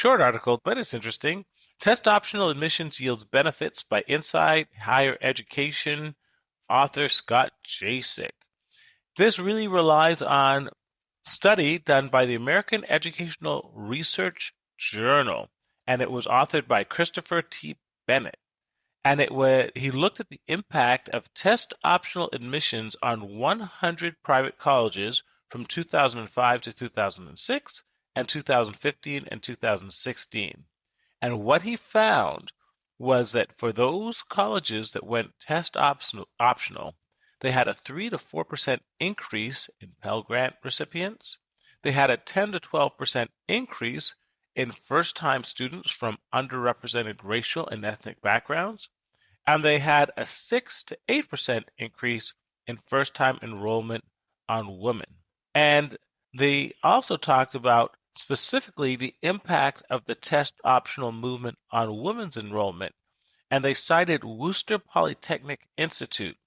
Short article, but it's interesting. Test optional admissions yields benefits by Inside Higher Education author Scott Jasek. This really relies on study done by the American Educational Research Journal, and it was authored by Christopher T. Bennett. And he looked at the impact of test optional admissions on 100 private colleges from 2005 to 2006 and 2015 and 2016. And what he found was that for those colleges that went test optional, they had a 3 to 4% increase in Pell Grant recipients. They had a 10 to 12% increase in first-time students from underrepresented racial and ethnic backgrounds. And they had a 6 to 8% increase in first-time enrollment on women. And they also talked about specifically the impact of the test optional movement on women's enrollment. And they cited Worcester Polytechnic Institute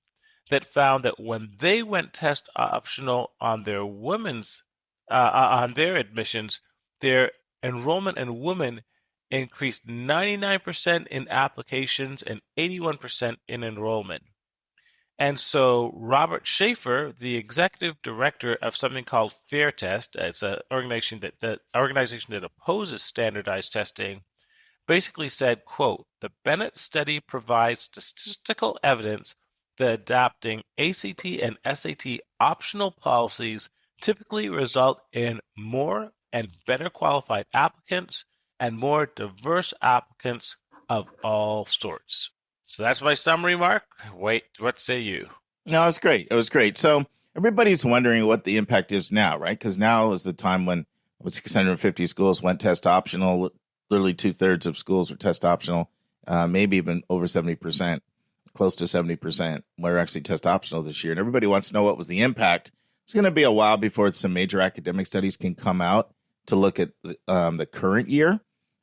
that found that when they went test optional on their on their admissions, their enrollment in women increased 99% in applications and 81% in enrollment. And so Robert Schaefer, the executive director of something called Fair Test, it's an organization that opposes standardized testing, basically said, quote, "The Bennett study provides statistical evidence that adopting ACT and SAT optional policies typically result in more and better qualified applicants and more diverse applicants of all sorts." So that's my summary, Mark. Wait, what say you? No, it was great. It was great. So everybody's wondering what the impact is now, right? Because now is the time when 650 schools went test optional. Literally 2/3 of schools were test optional, maybe even over 70%, close to 70% were actually test optional this year. And everybody wants to know what was the impact. It's going to be a while before some major academic studies can come out to look at the current year.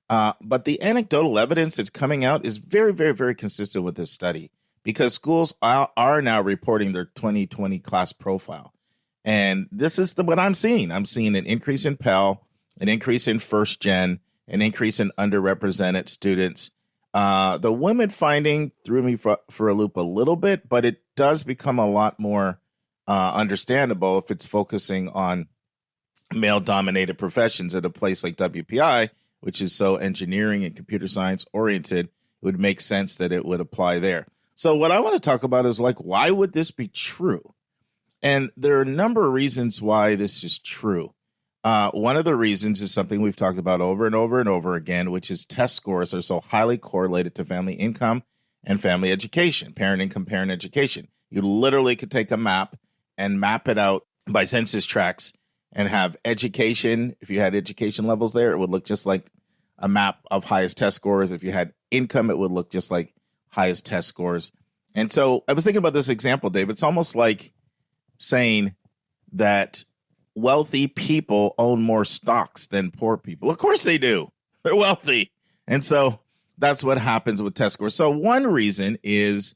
But the anecdotal evidence that's coming out is very, very, very consistent with this study because schools are now reporting their 2020 class profile. And this is what I'm seeing. I'm seeing an increase in Pell, an increase in first gen, an increase in underrepresented students. The women finding threw me for a loop a little bit, but it does become a lot more understandable if it's focusing on male-dominated professions at a place like WPI, which is so engineering and computer science oriented. It would make sense that it would apply there. So what I want to talk about is why would this be true? And there are a number of reasons why this is true. One of the reasons is something we've talked about over and over and over again, which is test scores are so highly correlated to family income and family education, parent income, parent education. You literally could take a map and map it out by census tracts and have education. If you had education levels there, it would look just like a map of highest test scores. If you had income, it would look just like highest test scores. And so I was thinking about this example, Dave. It's almost like saying that wealthy people own more stocks than poor people. Of course they do. They're wealthy. And so that's what happens with test scores. So one reason is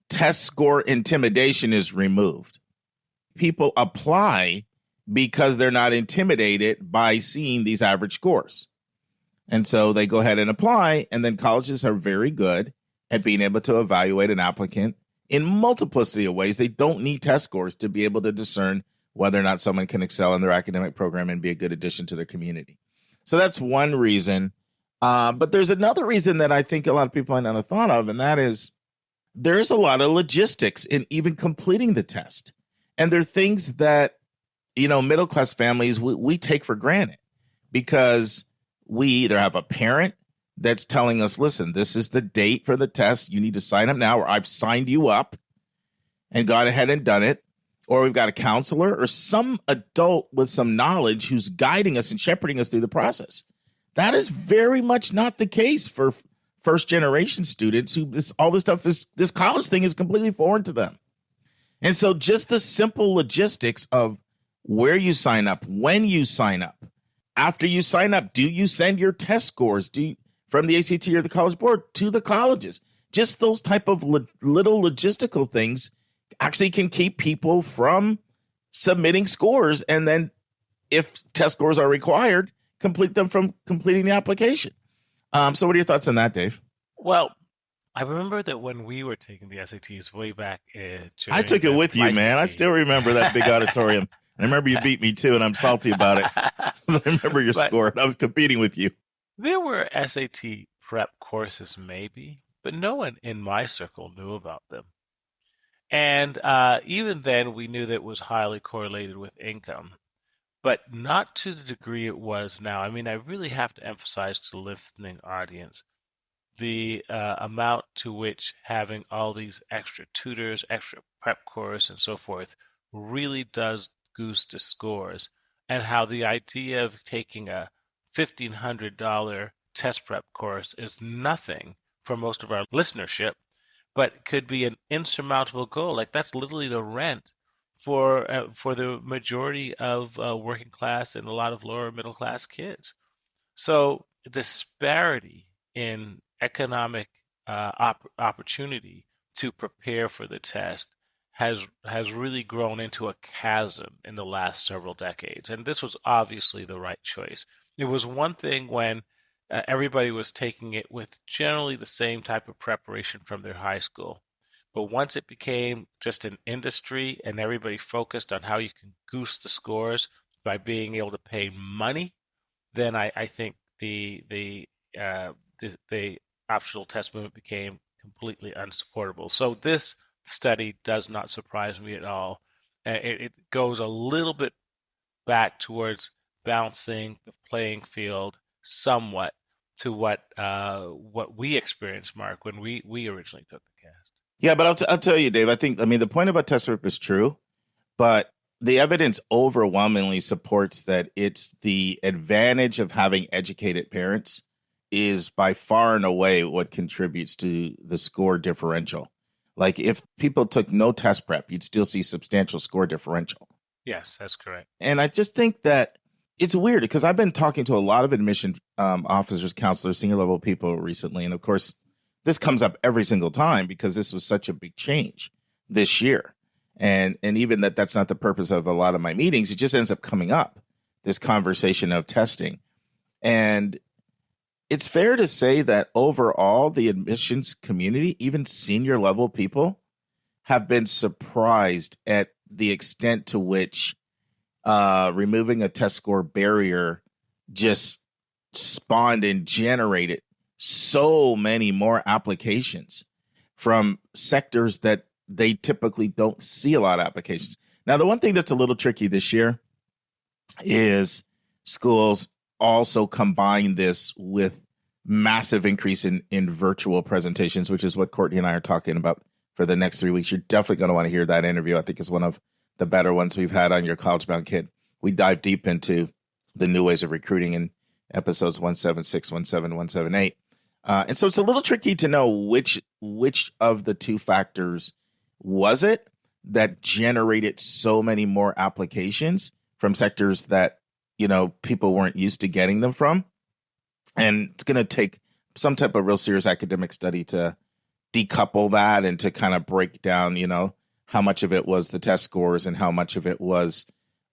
test score intimidation is removed. People apply because they're not intimidated by seeing these average scores. And so they go ahead and apply, and then colleges are very good at being able to evaluate an applicant in multiplicity of ways. They don't need test scores to be able to discern whether or not someone can excel in their academic program and be a good addition to their community. So that's one reason. But there's another reason that I think a lot of people might not have thought of, and that is there's a lot of logistics in even completing the test. And there are things that, middle-class families, we take for granted because we either have a parent that's telling us, listen, this is the date for the test. You need to sign up now, or I've signed you up and gone ahead and done it. Or we've got a counselor or some adult with some knowledge who's guiding us and shepherding us through the process. That is very much not the case for first-generation students who all this stuff, this college thing is completely foreign to them. And so just the simple logistics of where you sign up, when you sign up, after you sign up, do you send your test scores from the ACT or the College Board to the colleges? Just those type of little logistical things actually can keep people from submitting scores. And then if test scores are required, complete them from completing the application. So what are your thoughts on that, Dave? Well, I remember that when we were taking the SATs way back I during took it the with you, man. I Pleistocene. still remember that big auditorium. And I remember you beat me too, and I'm salty about it. I remember your But score, and I was competing with you. there were SAT prep courses, maybe, but no one in my circle knew about them. And even then, we knew that it was highly correlated with income, but not to the degree it was now. I mean, I really have to emphasize to the listening audience the amount to which having all these extra tutors, extra prep course, and so forth really does goose the scores, and how the idea of taking a $1,500 test prep course is nothing for most of our listenership, but could be an insurmountable goal. Like that's literally the rent for the majority of working class and a lot of lower middle class kids. So disparity in economic opportunity to prepare for the test has really grown into a chasm in the last several decades, and this was obviously the right choice. It was one thing when everybody was taking it with generally the same type of preparation from their high school. But once it became just an industry and everybody focused on how you can goose the scores by being able to pay money, then I think the optional test movement became completely unsupportable. So this study does not surprise me at all. It goes a little bit back towards balancing the playing field somewhat to what we experienced, Mark, when we originally took the cast. Yeah, but I'll tell you, Dave. I mean, the point about test prep is true, but the evidence overwhelmingly supports that it's the advantage of having educated parents is by far and away what contributes to the score differential. Like if people took no test prep, you'd still see substantial score differential. Yes, that's correct. And I just think that it's weird because I've been talking to a lot of admission officers, counselors, senior level people recently. And of course, this comes up every single time because this was such a big change this year. And even that's not the purpose of a lot of my meetings. It just ends up coming up, this conversation of testing. And it's fair to say that overall, the admissions community, even senior level people, have been surprised at the extent to which removing a test score barrier just spawned and generated so many more applications from sectors that they typically don't see a lot of applications. Now, the one thing that's a little tricky this year is schools also combine this with massive increase in virtual presentations, which is what Courtney and I are talking about for the next 3 weeks. You're definitely going to want to hear that interview. I think it's one of the better ones we've had on your College Bound Kid. We dive deep into the new ways of recruiting in episodes 176, 177, 178. And so it's a little tricky to know which of the two factors was it that generated so many more applications from sectors that, people weren't used to getting them from. And it's going to take some type of real serious academic study to decouple that and to kind of break down, how much of it was the test scores and how much of it was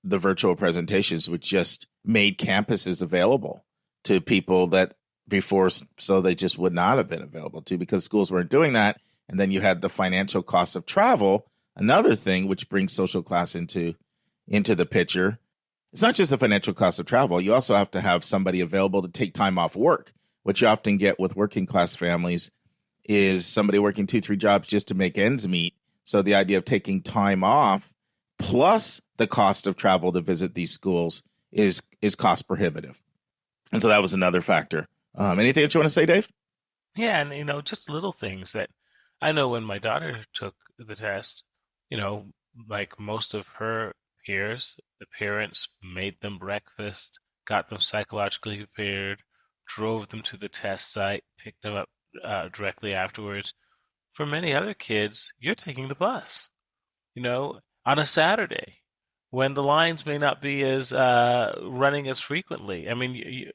the virtual presentations, which just made campuses available to people that before, so they just would not have been available to because schools weren't doing that. And then you had the financial cost of travel, another thing which brings social class into the picture. It's not just the financial cost of travel. You also have to have somebody available to take time off work. What you often get with working class families is somebody working 2-3 jobs just to make ends meet. So the idea of taking time off plus the cost of travel to visit these schools is cost prohibitive. And so that was another factor. Anything that you want to say, Dave? Yeah, and just little things that I know when my daughter took the test, like most of her peers, the parents made them breakfast, got them psychologically prepared, drove them to the test site, picked them up directly afterwards. For many other kids, you're taking the bus, on a Saturday when the lines may not be as running as frequently. I mean,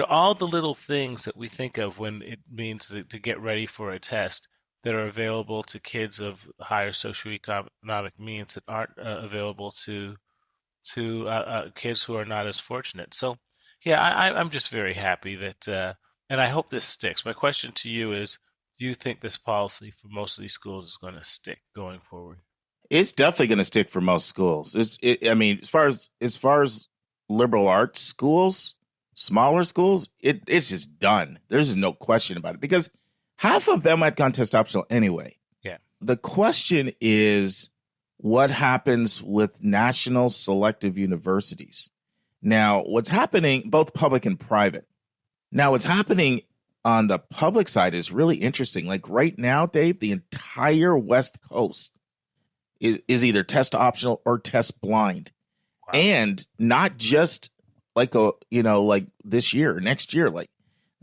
all the little things that we think of when it means to get ready for a test that are available to kids of higher socioeconomic means that aren't available to kids who are not as fortunate. So, Yeah, I'm just very happy that, and I hope this sticks. My question to you is, do you think this policy for most of these schools is going to stick going forward? It's definitely going to stick for most schools. I mean, as far as liberal arts schools, smaller schools, it's just done. There's no question about it because half of them had gone test optional anyway. Yeah. The question is what happens with national selective universities? Now, what's happening, both public and private. Now, what's happening on the public side is really interesting. Like right now, Dave, the entire West Coast is either test optional or test blind. Wow. And not just like like this year, next year, like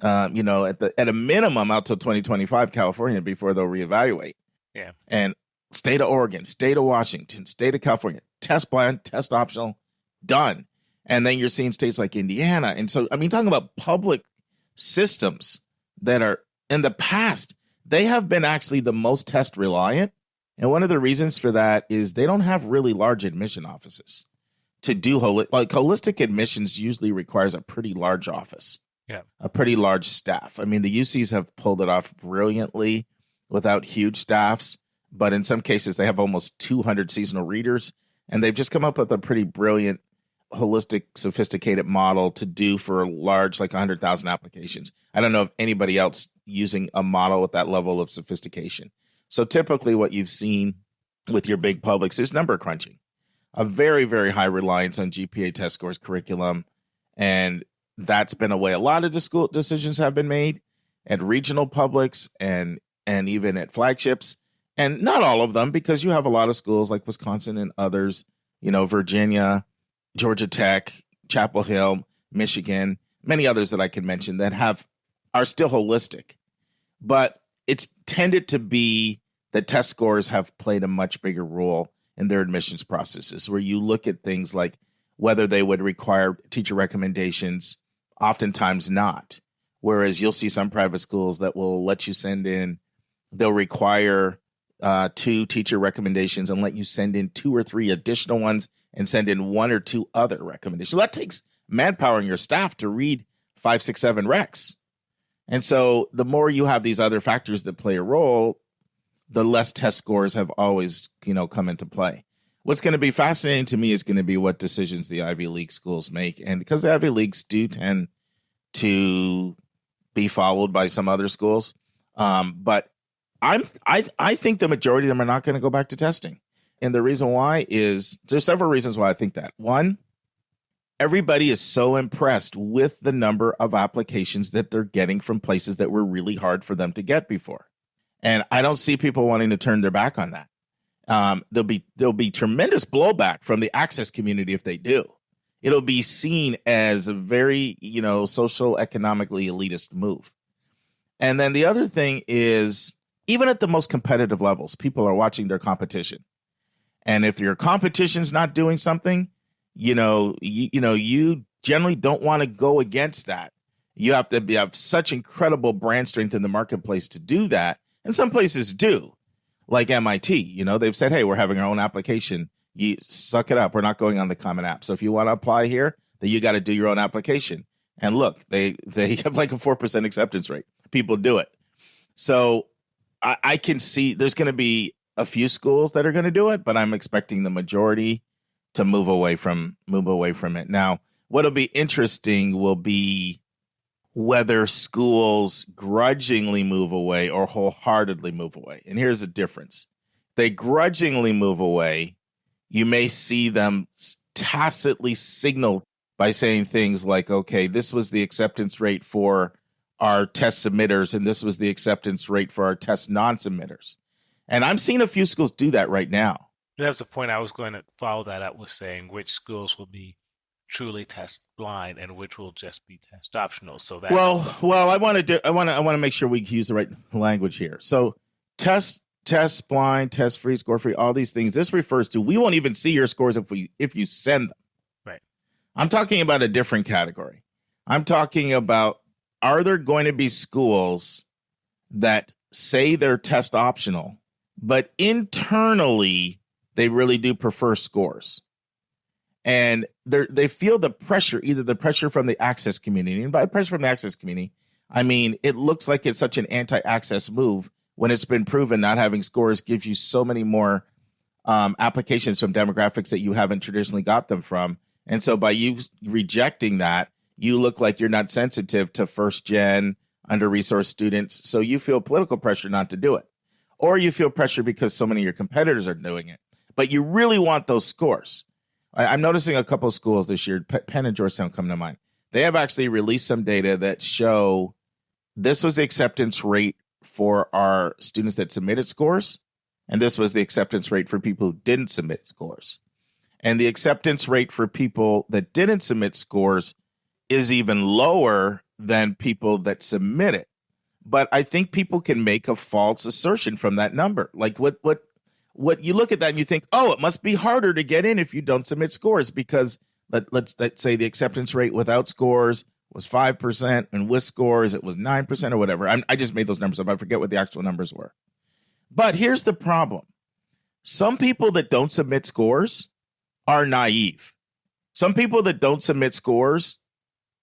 at a minimum out till 2025 California before they'll reevaluate. Yeah. And state of Oregon, state of Washington, state of California, test blind, test optional, done. And then you're seeing states like Indiana. And so, I mean, talking about public systems that are in the past, they have been actually the most test reliant. And one of the reasons for that is they don't have really large admission offices to do holistic admissions usually requires a pretty large office, Yeah. a pretty large staff. I mean, the UCs have pulled it off brilliantly without huge staffs, but in some cases they have almost 200 seasonal readers, and they've just come up with a pretty brilliant, holistic, sophisticated model to do for large, like 100,000 applications. I don't know of anybody else using a model with that level of sophistication. So typically what you've seen with your big publics is number crunching, a very, very high reliance on GPA test scores curriculum. And that's been a way a lot of the school decisions have been made at regional publics and even at flagships. And not all of them, because you have a lot of schools like Wisconsin and others, Virginia, Georgia Tech, Chapel Hill, Michigan, many others that I can mention that are still holistic. But it's tended to be that test scores have played a much bigger role in their admissions processes, where you look at things like whether they would require teacher recommendations, oftentimes not. Whereas you'll see some private schools that will let you they'll require 2 teacher recommendations and let you send in 2 or 3 additional ones and send in 1 or 2 other recommendations. So that takes manpower in your staff to read 5, 6, 7 recs. And so the more you have these other factors that play a role, the less test scores have always, come into play. What's going to be fascinating to me is going to be what decisions the Ivy League schools make. And because the Ivy Leagues do tend to be followed by some other schools. But I think the majority of them are not going to go back to testing. And the reason why is there's several reasons why I think that. One, everybody is so impressed with the number of applications that they're getting from places that were really hard for them to get before. And I don't see people wanting to turn their back on that. There'll be tremendous blowback from the access community if they do. It'll be seen as a very, social, economically elitist move. And then the other thing is, even at the most competitive levels, people are watching their competition. And if your competition's not doing something, you generally don't want to go against that. You have to have such incredible brand strength in the marketplace to do that. And some places do, like MIT. They've said, hey, we're having our own application. You suck it up. We're not going on the Common App. So if you want to apply here, then you got to do your own application. And look, they have like a 4% acceptance rate. People do it. So I can see there's going to be a few schools that are going to do it, but I'm expecting the majority to move away from it. Now, what'll be interesting will be whether schools grudgingly move away or wholeheartedly move away. And here's the difference. They grudgingly move away. You may see them tacitly signal by saying things like, okay, this was the acceptance rate for our test submitters, and this was the acceptance rate for our test non-submitters. And I'm seeing a few schools do that right now. That was the point I was going to follow that up with, saying which schools will be truly test blind and which will just be test optional. So that I want to make sure we use the right language here. So test blind, test free, score free, all these things. This refers to we won't even see your scores if you send them. Right. I'm talking about a different category. I'm talking about, are there going to be schools that say they're test optional, but internally they really do prefer scores? And they feel the pressure, either the pressure from the access community. And by pressure from the access community, I mean, it looks like it's such an anti-access move when it's been proven not having scores gives you so many more applications from demographics that you haven't traditionally got them from. And so by you rejecting that, you look like you're not sensitive to first gen under-resourced students. So you feel political pressure not to do it. Or you feel pressure because so many of your competitors are doing it. But you really want those scores. I'm noticing a couple of schools this year, Penn and Georgetown come to mind. They have actually released some data that show this was the acceptance rate for our students that submitted scores. And this was the acceptance rate for people who didn't submit scores. And the acceptance rate for people that didn't submit scores is even lower than people that submit it. But I think people can make a false assertion from that number. Like what you look at that and you think, oh, it must be harder to get in if you don't submit scores because let's say the acceptance rate without scores was 5% and with scores it was 9% or whatever. I just made those numbers up. I forget what the actual numbers were. But here's the problem. Some people that don't submit scores are naive. Some people that don't submit scores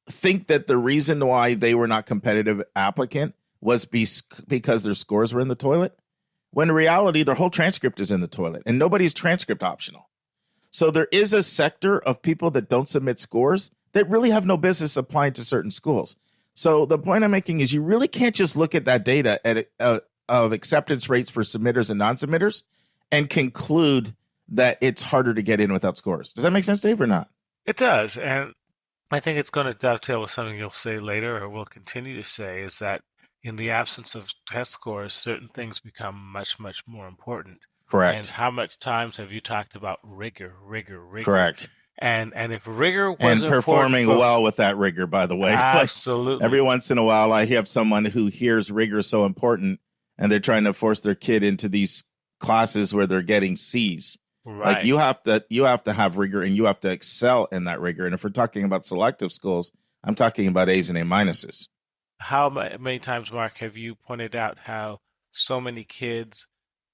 think that the reason why they were not competitive applicant was because their scores were in the toilet, when in reality, their whole transcript is in the toilet and nobody's transcript optional. So there is a sector of people that don't submit scores that really have no business applying to certain schools. So the point I'm making is you really can't just look at that data of acceptance rates for submitters and non-submitters and conclude that it's harder to get in without scores. Does that make sense, Dave, or not? It does. And I think it's going to dovetail with something you'll say later or will continue to say is that in the absence of test scores, certain things become much, much more important. Correct. And how much times have you talked about rigor? Correct. And if rigor was and performing well with that rigor, by the way. Absolutely. Like every once in a while, I have someone who hears rigor so important, and they're trying to force their kid into these classes where they're getting C's. Right. Like you have to have rigor, and you have to excel in that rigor. And if we're talking about selective schools, I'm talking about A's and A minuses. How many times, Mark, have you pointed out how so many kids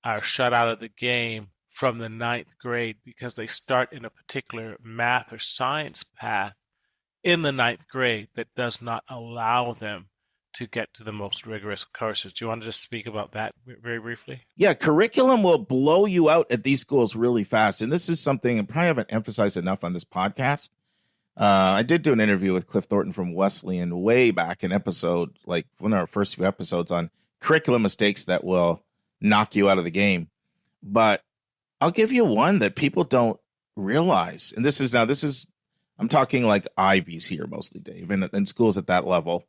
are shut out of the game from the ninth grade because they start in a particular math or science path in the ninth grade that does not allow them to get to the most rigorous courses? Do you want to just speak about that very briefly? Yeah, curriculum will blow you out at these schools really fast. And this is something I probably haven't emphasized enough on this podcast. I did do an interview with Cliff Thornton from Wesleyan way back in episode, like one of our first few episodes on curriculum mistakes that will knock you out of the game. But I'll give you one that people don't realize. And this is, I'm talking like Ivies here mostly, Dave, and in schools at that level.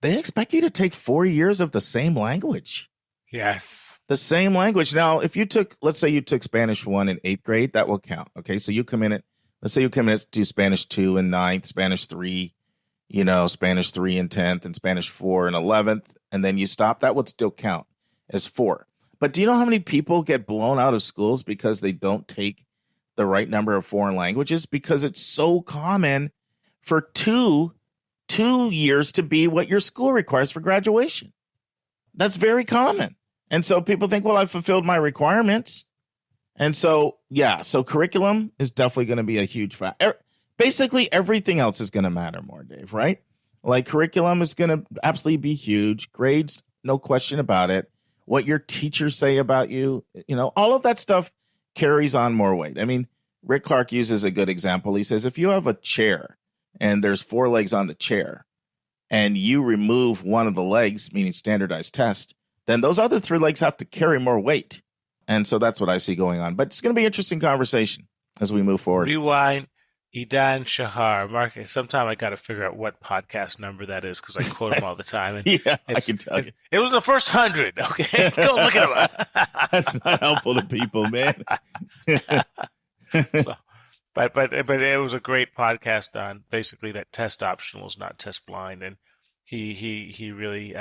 They expect you to take 4 years of the same language. Yes. The same language. Now, if you took, let's say you took Spanish 1 in 8th grade, that will count. Okay. So you come in at, let's say you come in to Spanish 2 in 9th, Spanish 3, Spanish 3 in 10th, and Spanish 4 in 11th, and then you stop, that would still count as 4. But do you know how many people get blown out of schools because they don't take the right number of foreign languages? Because it's so common for two years to be what your school requires for graduation. That's very common. And so people think, well, I've fulfilled my requirements. And so, yeah, so curriculum is definitely going to be a huge factor. Basically, everything else is going to matter more, Dave, right? Like curriculum is going to absolutely be huge. Grades, no question about it. What your teachers say about you, all of that stuff carries on more weight. I mean, Rick Clark uses a good example. He says, if you have a chair and there's 4 legs on the chair and you remove one of the legs, meaning standardized test, then those other 3 legs have to carry more weight. And so that's what I see going on. But it's going to be an interesting conversation as we move forward. Rewind. Idan Shahar. Mark, sometime I got to figure out what podcast number that is because I quote him all the time. And yeah, I can tell you. It was the first 100. Okay, go look at him. That's not helpful to people, man. But it was a great podcast on basically that test optional is not test blind, and he really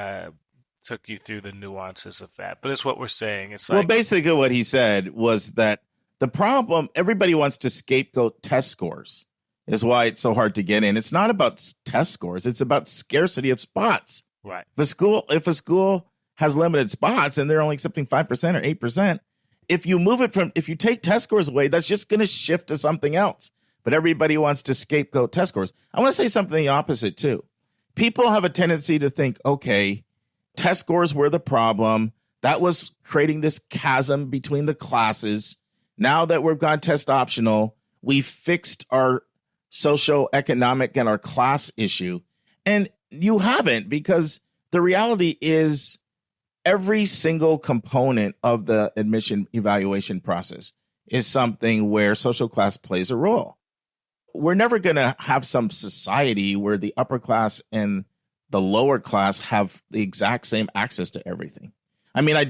took you through the nuances of that. But it's what we're saying. It's like, well, basically what he said was that the problem, everybody wants to scapegoat test scores, is why it's so hard to get in. It's not about test scores. It's about scarcity of spots. Right. If a school has limited spots and they're only accepting 5% or 8%, if you take test scores away, that's just going to shift to something else. but everybody wants to scapegoat test scores. I want to say something the opposite too. People have a tendency to think, okay, test scores were the problem. That was creating this chasm between the classes. Now that we've gone test optional, we fixed our social, economic, and our class issue. And you haven't, because the reality is every single component of the admission evaluation process is something where social class plays a role. We're never going to have some society where the upper class and the lower class have the exact same access to everything. I mean, I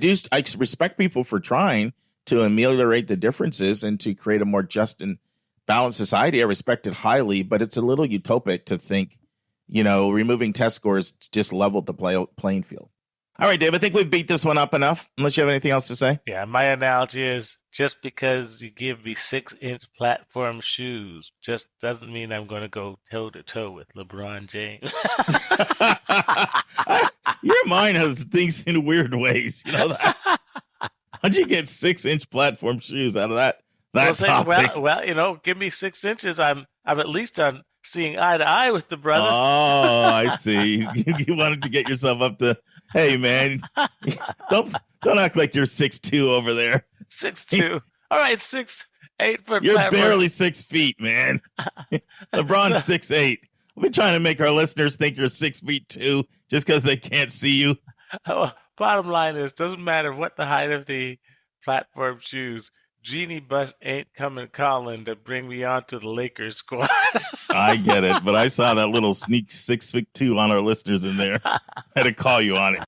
respect people for trying to ameliorate the differences and to create a more just and balanced society. I respect it highly, but it's a little utopic to think, removing test scores just leveled the playing field. All right, Dave, I think we've beat this one up enough, unless you have anything else to say. Yeah, my analogy is just because you give me 6-inch platform shoes just doesn't mean I'm going to go toe-to-toe with LeBron James. Your mind has things in weird ways. You know that? How'd you get 6-inch platform shoes out of that topic? Well, give me 6 inches. I'm at least on seeing eye to eye with the brother. Oh, I see. You wanted to get yourself up to, hey, man, don't act like you're 6'2" over there. 6'2". All right, 6'8" for You're platform. barely 6 feet, man. LeBron's 6'8". We're trying to make our listeners think you're 6'2" just because they can't see you. Bottom line is, doesn't matter what the height of the platform shoes. Jeannie Buss ain't coming calling to bring me onto the Lakers squad. I get it, but I saw that little sneak 6'2" on our listeners in there. Had to call you on it.